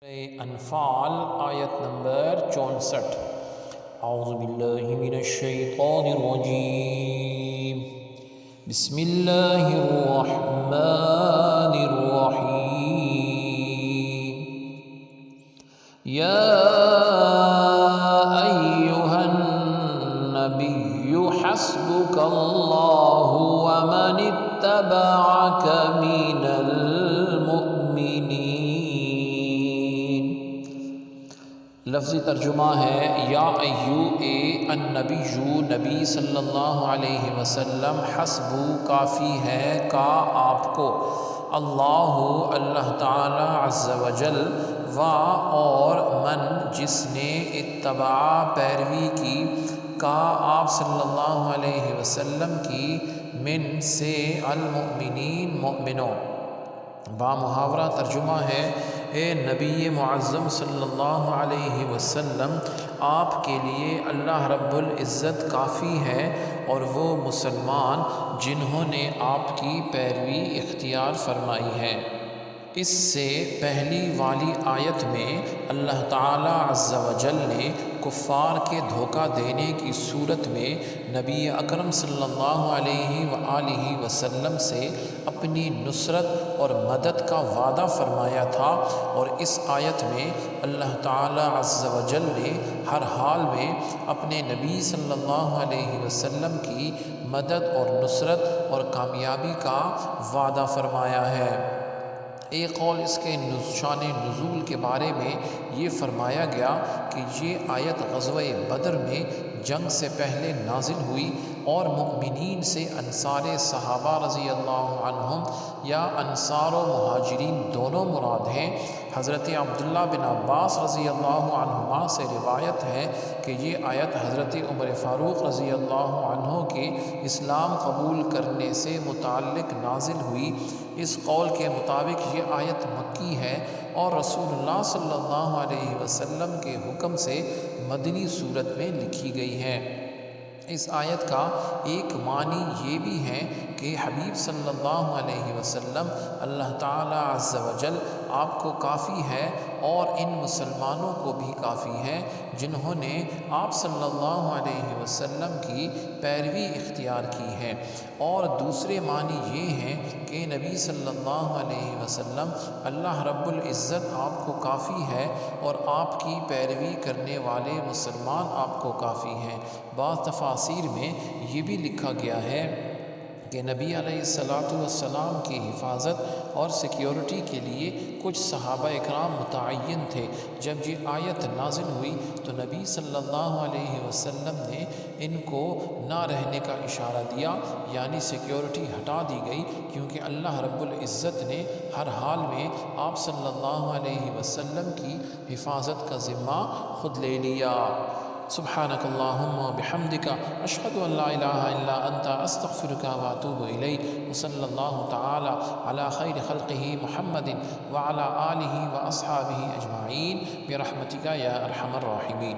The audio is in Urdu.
انفال آیت نمبر 64۔ اعوذ باللہ من الشیطان الرجیم، بسم اللہ الرحمن الرحیم۔ یا ایہا النبی حسبک اللہ ومن اتبعک من المؤمنین۔ لفظی ترجمہ ہے یا ایو اے النبی، نبی صلی اللہ علیہ وسلم، حسبو کافی ہے کا آپ کو، اللہ تعالی عز وجل، و اور من جس نے اتبع پیروی کی، کا آپ صلی اللہ علیہ وسلم کی، من سے، المؤمنین مؤمنوں۔ با محاورہ ترجمہ ہے اے نبی معظم صلی اللہ علیہ وسلم، آپ کے لیے اللہ رب العزت کافی ہے اور وہ مسلمان جنہوں نے آپ کی پیروی اختیار فرمائی ہے۔ اس سے پہلی والی آیت میں اللہ تعالی عز و جل نے کفار کے دھوکہ دینے کی صورت میں نبی اکرم صلی اللہ علیہ وآلہ وسلم سے اپنی نصرت اور مدد کا وعدہ فرمایا تھا، اور اس آیت میں اللہ تعالی عز و جل نے ہر حال میں اپنے نبی صلی اللہ علیہ وسلم کی مدد اور نصرت اور کامیابی کا وعدہ فرمایا ہے۔ ایک قول اس کے شان نزول کے بارے میں یہ فرمایا گیا کہ یہ آیت غزوہ بدر میں جنگ سے پہلے نازل ہوئی، اور مؤمنین سے انصار صحابہ رضی اللہ عنہم یا انصار و مہاجرین دونوں مراد ہیں۔ حضرت عبداللہ بن عباس رضی اللہ عنہما سے روایت ہے کہ یہ آیت حضرت عمر فاروق رضی اللہ عنہ کے اسلام قبول کرنے سے متعلق نازل ہوئی۔ اس قول کے مطابق یہ آیت مکی ہے اور رسول اللہ صلی اللہ علیہ وسلم کے حکم سے مدنی صورت میں لکھی گئی ہے۔ اس آیت کا ایک معنی یہ بھی ہے کہ حبیب صلی اللہ علیہ وسلم، اللہ تعالی عز و جل آپ کو کافی ہے اور ان مسلمانوں کو بھی کافی ہے جنہوں نے آپ صلی اللہ علیہ وسلم کی پیروی اختیار کی ہے۔ اور دوسرے معنی یہ ہیں کہ نبی صلی اللہ علیہ وسلم، اللہ رب العزت آپ کو کافی ہے اور آپ کی پیروی کرنے والے مسلمان آپ کو کافی ہیں۔ بعض تفاسیر میں یہ بھی لکھا گیا ہے کہ نبی علیہ السلام کی حفاظت اور سیکیورٹی کے لیے کچھ صحابہ اکرام متعین تھے۔ جب یہ آیت نازل ہوئی تو نبی صلی اللہ علیہ وسلم نے ان کو نہ رہنے کا اشارہ دیا، یعنی سیکیورٹی ہٹا دی گئی، کیونکہ اللہ رب العزت نے ہر حال میں آپ صلی اللہ علیہ وسلم کی حفاظت کا ذمہ خود لے لیا۔ سبحانک اللہم و بحمدک، اشہد ان لا الہ الا انت، استغفرک و اتوب الیک، وصلی اللہ تعالی علی خیر خلقہ محمد وعلی آلہ و اصحابہ اجمعین برحمتک یا ارحم الراحمین۔